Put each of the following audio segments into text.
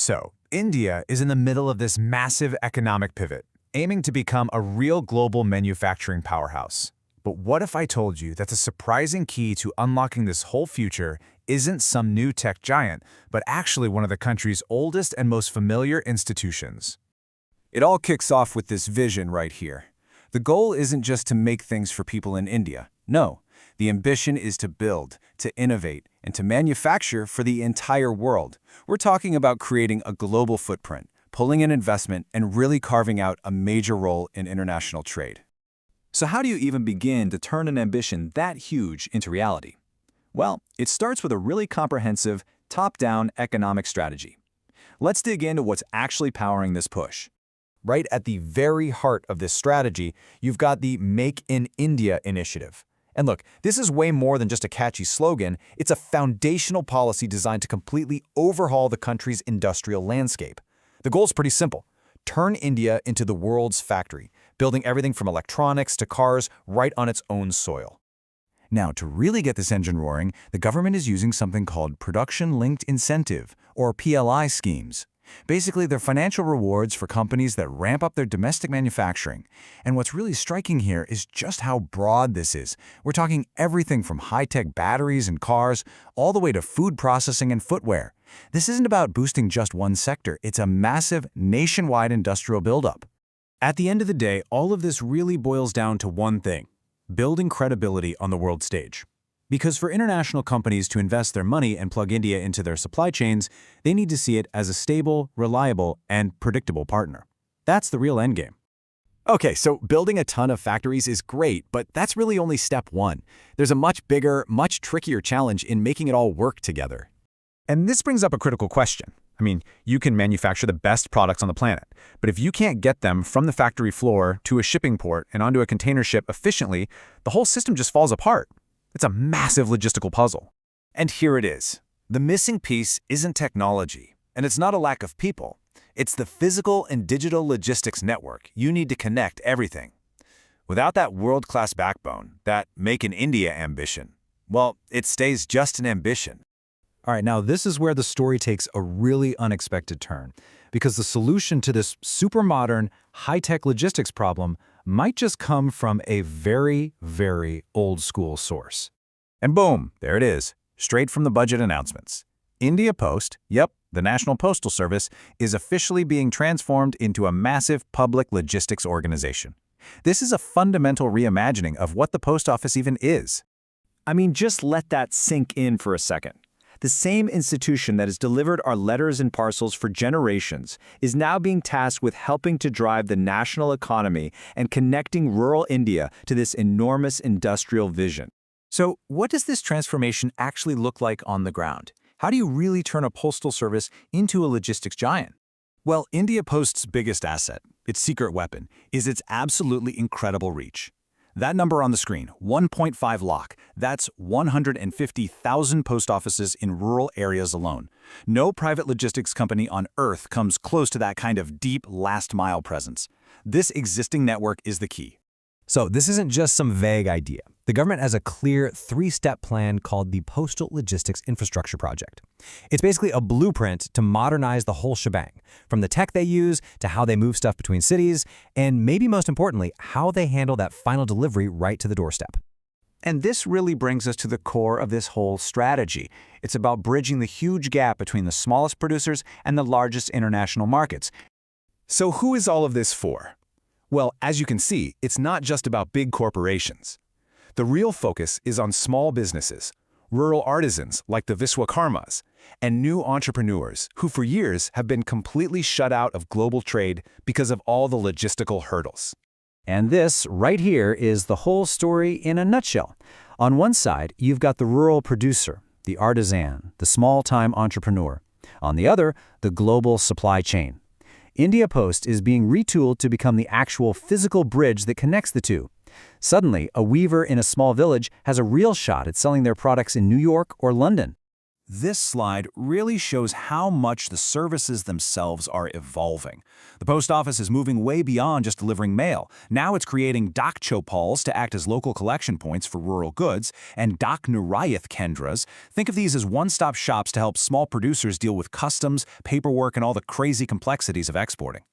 So, India is in the middle of this massive economic pivot, aiming to become a real global manufacturing powerhouse. But what if I told you that the surprising key to unlocking this whole future isn't some new tech giant, but actually one of the country's oldest and most familiar institutions? It all kicks off with this vision right here. The goal isn't just to make things for people in India. No, the ambition is to build, to innovate, and to manufacture for the entire world. We're talking about creating a global footprint, pulling in investment, and really carving out a major role in international trade. So how do you even begin to turn an ambition that huge into reality? Well, it starts with a really comprehensive, top-down economic strategy. Let's dig into what's actually powering this push. Right at the very heart of this strategy, you've got the Make in India initiative. And look, this is way more than just a catchy slogan. It's a foundational policy designed to completely overhaul the country's industrial landscape. The goal is pretty simple. Turn India into the world's factory, building everything from electronics to cars right on its own soil. Now, to really get this engine roaring, the government is using something called Production-Linked Incentive, or PLI schemes. Basically, they're financial rewards for companies that ramp up their domestic manufacturing. And what's really striking here is just how broad this is. We're talking everything from high-tech batteries and cars, all the way to food processing and footwear. This isn't about boosting just one sector. It's a massive, nationwide industrial buildup. At the end of the day, all of this really boils down to one thing: building credibility on the world stage. Because for international companies to invest their money and plug India into their supply chains, they need to see it as a stable, reliable, and predictable partner. That's the real endgame. Okay, so building a ton of factories is great, but that's really only step one. There's a much bigger, much trickier challenge in making it all work together. And this brings up a critical question. I mean, you can manufacture the best products on the planet, but if you can't get them from the factory floor to a shipping port and onto a container ship efficiently, the whole system just falls apart. It's a massive logistical puzzle. And here it is. The missing piece isn't technology, and it's not a lack of people. It's the physical and digital logistics network you need to connect everything. Without that world-class backbone, that Make in India ambition, well, it stays just an ambition. All right, now this is where the story takes a really unexpected turn, because the solution to this super modern, high-tech logistics problem might just come from a very, very old-school source. And boom, there it is, straight from the budget announcements. India Post, yep, the National Postal Service, is officially being transformed into a massive public logistics organization. This is a fundamental reimagining of what the post office even is. I mean, just let that sink in for a second. The same institution that has delivered our letters and parcels for generations is now being tasked with helping to drive the national economy and connecting rural India to this enormous industrial vision. So, what does this transformation actually look like on the ground? How do you really turn a postal service into a logistics giant? Well, India Post's biggest asset, its secret weapon, is its absolutely incredible reach. That number on the screen, 1.5 lakh, that's 150,000 post offices in rural areas alone. No private logistics company on Earth comes close to that kind of deep last-mile presence. This existing network is the key. So this isn't just some vague idea. The government has a clear three-step plan called the Postal Logistics Infrastructure Project. It's basically a blueprint to modernize the whole shebang, from the tech they use to how they move stuff between cities, and maybe most importantly, how they handle that final delivery right to the doorstep. And this really brings us to the core of this whole strategy. It's about bridging the huge gap between the smallest producers and the largest international markets. So who is all of this for? Well, as you can see, it's not just about big corporations. The real focus is on small businesses, rural artisans like the Viswakarmas, and new entrepreneurs who for years have been completely shut out of global trade because of all the logistical hurdles. And this right here is the whole story in a nutshell. On one side, you've got the rural producer, the artisan, the small-time entrepreneur. On the other, the global supply chain. India Post is being retooled to become the actual physical bridge that connects the two. Suddenly, a weaver in a small village has a real shot at selling their products in New York or London. This slide really shows how much the services themselves are evolving. The post office is moving way beyond just delivering mail. Now it's creating Dak Chopals to act as local collection points for rural goods, and Dak Nirayat Kendras. Think of these as one-stop shops to help small producers deal with customs, paperwork, and all the crazy complexities of exporting.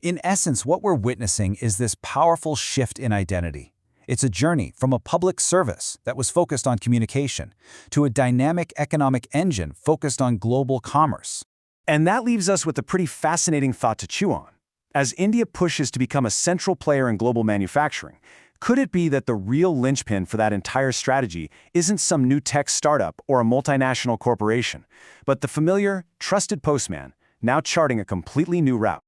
In essence, what we're witnessing is this powerful shift in identity. It's a journey from a public service that was focused on communication to a dynamic economic engine focused on global commerce. And that leaves us with a pretty fascinating thought to chew on. As India pushes to become a central player in global manufacturing, could it be that the real linchpin for that entire strategy isn't some new tech startup or a multinational corporation, but the familiar, trusted postman, now charting a completely new route?